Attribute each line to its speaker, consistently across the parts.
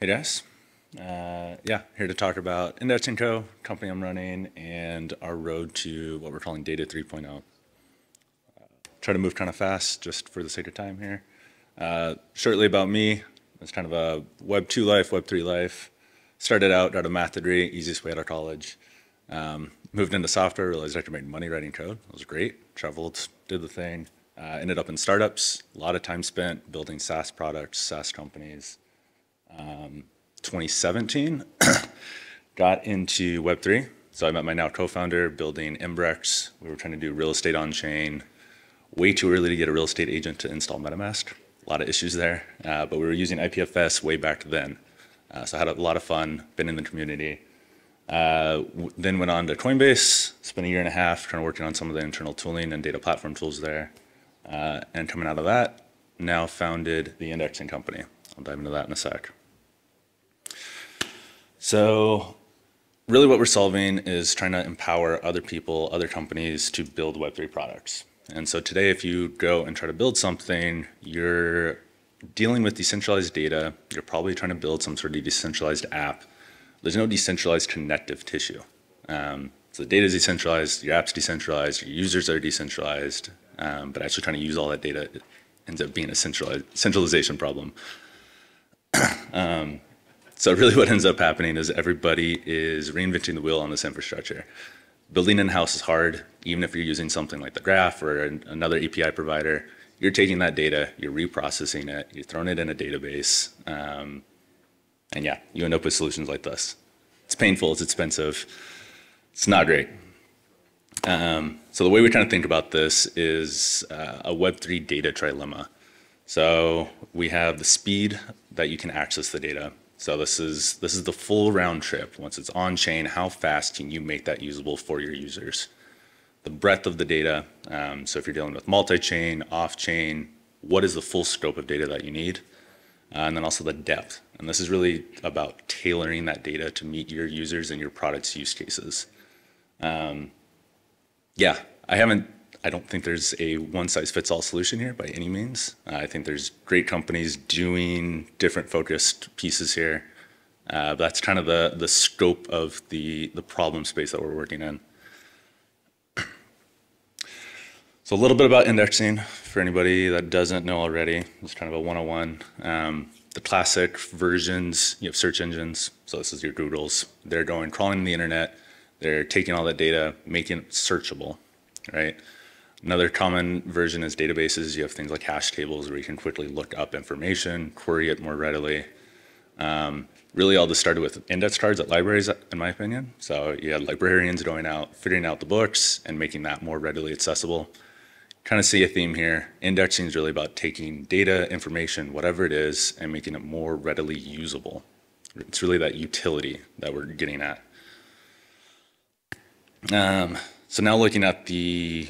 Speaker 1: Hey guys, yeah, here to talk about Indexing Co., company I'm running, and our road to what we're calling Data 3.0. Try to move kind of fast just for the sake of time here. Shortly about me, it's kind of a Web 2 life, Web 3 life. Started out, got a math degree, easiest way out of college. Moved into software, realized I could make money writing code. It was great, traveled, did the thing. Ended up in startups, a lot of time spent building SaaS products, SaaS companies. 2017, got into Web3. So I met my now co-founder building Imbrex. We were trying to do real estate on chain. Way too early to get a real estate agent to install MetaMask. A lot of issues there, but we were using IPFS way back then. So I had a lot of fun, been in the community. Then went on to Coinbase, spent a year and a half kind of working on some of the internal tooling and data platform tools there. And coming out of that, now founded the indexing company. I'll dive into that in a sec. So really what we're solving is trying to empower other people, other companies to build Web3 products. And so today, if you go and try to build something, you're dealing with decentralized data. You're probably trying to build some sort of decentralized app. There's no decentralized connective tissue. So the data is decentralized, your app's decentralized, your users are decentralized, but actually trying to use all that data ends up being a centralization problem. So really what ends up happening is everybody is reinventing the wheel on this infrastructure. Building in-house is hard, even if you're using something like the Graph or another API provider. You're taking that data, you're reprocessing it, you're throwing it in a database, and yeah, you end up with solutions like this. It's painful, it's expensive, it's not great. So the way we kind of think about this is a Web3 data trilemma. So we have the speed that you can access the data. So this is the full round trip. Once it's on chain, how fast can you make that usable for your users? The breadth of the data. So if you're dealing with multi-chain, off-chain, what is the full scope of data that you need? And then also the depth. And this is really about tailoring that data to meet your users and your product's use cases. Yeah, I don't think there's a one-size-fits-all solution here by any means. I think there's great companies doing different focused pieces here. That's kind of the scope of the problem space that we're working in. So a little bit about indexing for anybody that doesn't know already. It's kind of a 101. The classic versions, you have search engines. So this is your Googles. They're crawling the internet. They're taking all that data, making it searchable, right? Another common version is databases. You have things like hash tables where you can quickly look up information, query it more readily. Really all this started with index cards at libraries, in my opinion. So you had librarians going out, figuring out the books and making that more readily accessible. Kind of see a theme here. Indexing is really about taking data, information, whatever it is, and making it more readily usable. It's really that utility that we're getting at. So now looking at the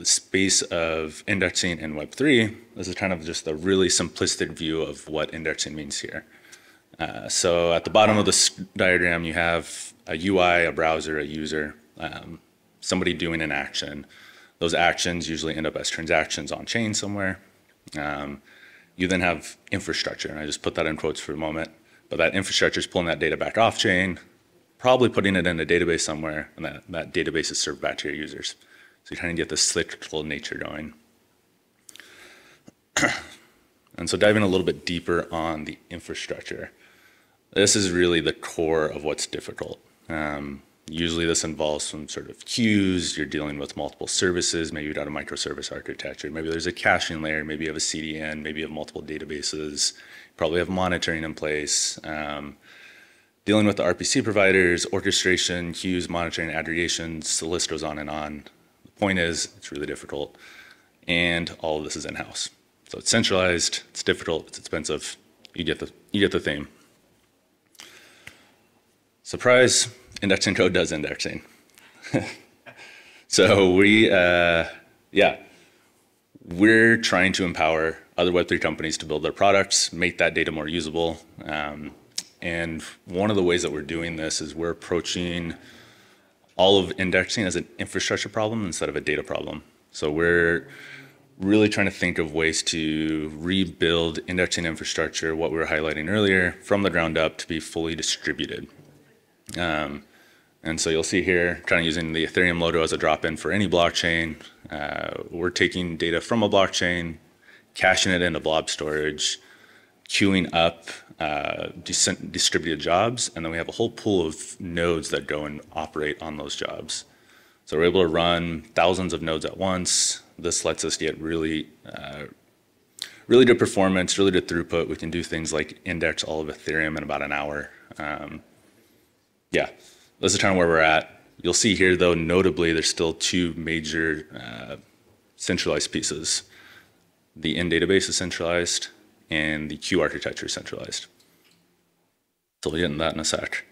Speaker 1: space of indexing in Web3, this is kind of just a really simplistic view of what indexing means here. So at the bottom of this diagram, you have a UI, a browser, a user, somebody doing an action. Those actions usually end up as transactions on chain somewhere. You then have infrastructure, and I just put that in quotes for a moment, but that infrastructure is pulling that data back off chain, probably putting it in a database somewhere, and that database is served back to your users. So you kind of get this cyclical nature going. And so diving a little bit deeper on the infrastructure. This is really the core of what's difficult. Usually this involves some sort of queues. You're dealing with multiple services. Maybe you've got a microservice architecture. Maybe there's a caching layer. Maybe you have a CDN. Maybe you have multiple databases. You probably have monitoring in place. Dealing with the RPC providers, orchestration, queues, monitoring, aggregations, the list goes on and on. The point is, it's really difficult, and all of this is in-house. So it's centralized, it's difficult, it's expensive. You get the theme. Surprise, indexing code does indexing. So we're trying to empower other Web3 companies to build their products, make that data more usable. And one of the ways that we're doing this is we're approaching all of indexing as an infrastructure problem instead of a data problem. So we're really trying to think of ways to rebuild indexing infrastructure, what we were highlighting earlier, from the ground up to be fully distributed. And so you'll see here, kind of using the Ethereum Lodo as a drop-in for any blockchain. We're taking data from a blockchain, caching it into blob storage, queuing up distributed jobs, and then we have a whole pool of nodes that go and operate on those jobs. So we're able to run thousands of nodes at once. This lets us get really good performance, really good throughput. We can do things like index all of Ethereum in about an hour. Yeah, this is kind of where we're at. You'll see here, though, notably, there's still two major centralized pieces. The in-database is centralized, and the queue architecture is centralized. So we'll get into that in a sec.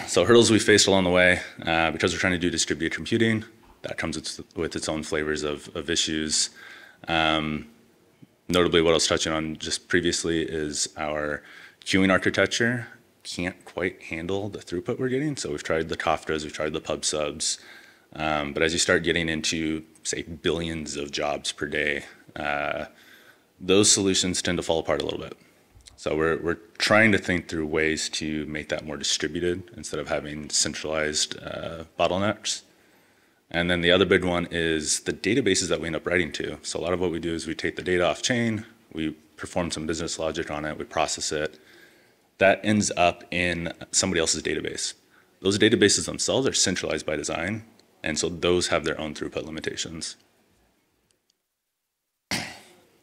Speaker 1: So hurdles we faced along the way, because we're trying to do distributed computing, that comes with its own flavors of issues. Notably, what I was touching on just previously is our queuing architecture can't quite handle the throughput we're getting. So we've tried the Kafkas, we've tried the pub subs, but as you start getting into, say, billions of jobs per day, those solutions tend to fall apart a little bit. So we're trying to think through ways to make that more distributed instead of having centralized bottlenecks. And then the other big one is the databases that we end up writing to. So a lot of what we do is we take the data off chain, we perform some business logic on it, we process it. That ends up in somebody else's database. Those databases themselves are centralized by design, and so those have their own throughput limitations.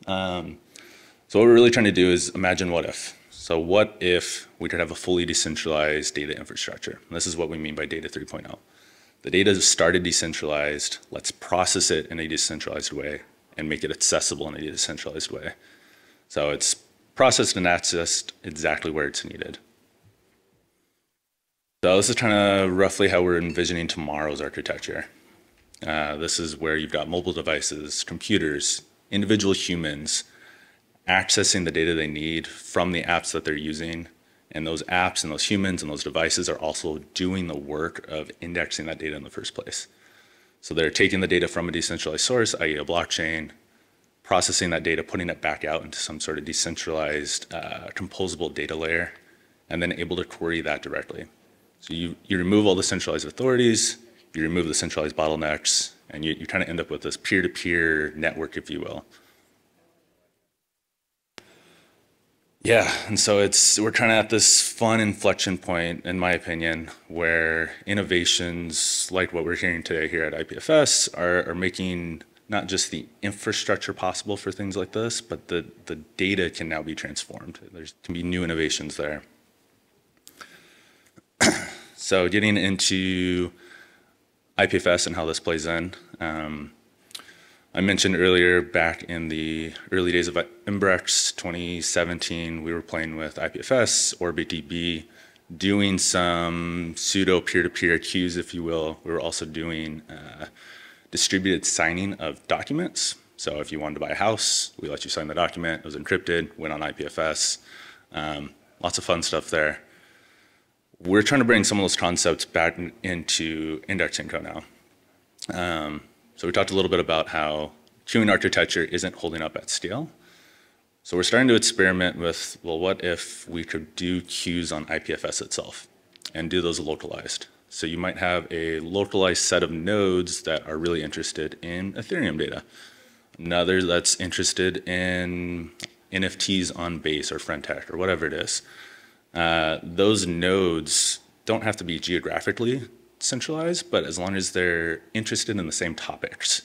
Speaker 1: So what we're really trying to do is imagine what if. So what if we could have a fully decentralized data infrastructure? And this is what we mean by data 3.0. The data started decentralized. Let's process it in a decentralized way and make it accessible in a decentralized way. So it's processed and accessed exactly where it's needed. So this is kind of roughly how we're envisioning tomorrow's architecture. This is where you've got mobile devices, computers, individual humans, accessing the data they need from the apps that they're using. And those apps and those humans and those devices are also doing the work of indexing that data in the first place. So they're taking the data from a decentralized source, i.e. a blockchain, processing that data, putting it back out into some sort of decentralized composable data layer, and then able to query that directly. So you remove all the centralized authorities, you remove the centralized bottlenecks, and you kind of end up with this peer-to-peer network, if you will. Yeah, and so we're kind of at this fun inflection point, in my opinion, where innovations like what we're hearing today here at IPFS are making not just the infrastructure possible for things like this, but the data can now be transformed. There can be new innovations there. So getting into IPFS and how this plays in. I mentioned earlier, back in the early days of Imbrex 2017, we were playing with IPFS, OrbitDB, doing some pseudo peer-to-peer queues, if you will. We were also doing distributed signing of documents. So if you wanted to buy a house, we let you sign the document. It was encrypted, went on IPFS. Lots of fun stuff there. We're trying to bring some of those concepts back into indexing code now. So we talked a little bit about how queuing architecture isn't holding up at scale. So we're starting to experiment with, well, what if we could do queues on IPFS itself and do those localized? So you might have a localized set of nodes that are really interested in Ethereum data. Another that's interested in NFTs on Base or Frentech or whatever it is. Those nodes don't have to be geographically centralized, but as long as they're interested in the same topics,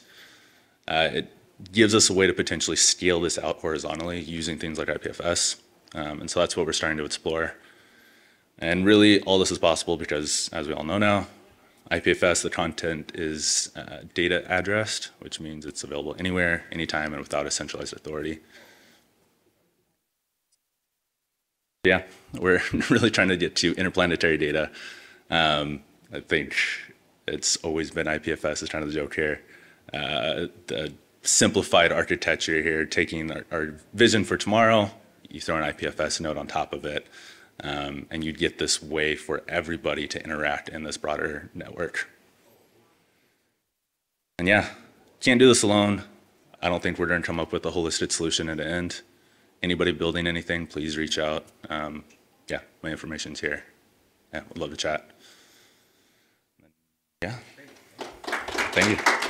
Speaker 1: it gives us a way to potentially scale this out horizontally using things like IPFS. And so that's what we're starting to explore. And really all this is possible because, as we all know now, IPFS, the content is data addressed, which means it's available anywhere, anytime, and without a centralized authority. Yeah, we're really trying to get to interplanetary data. I think it's always been IPFS is kind of the joke here. The simplified architecture here, taking our vision for tomorrow, you throw an IPFS node on top of it, and you'd get this way for everybody to interact in this broader network. And yeah, can't do this alone. I don't think we're going to come up with a holistic solution at the end. Anybody building anything, please reach out. Yeah, my information's here. Yeah, would love to chat. Yeah. Thank you.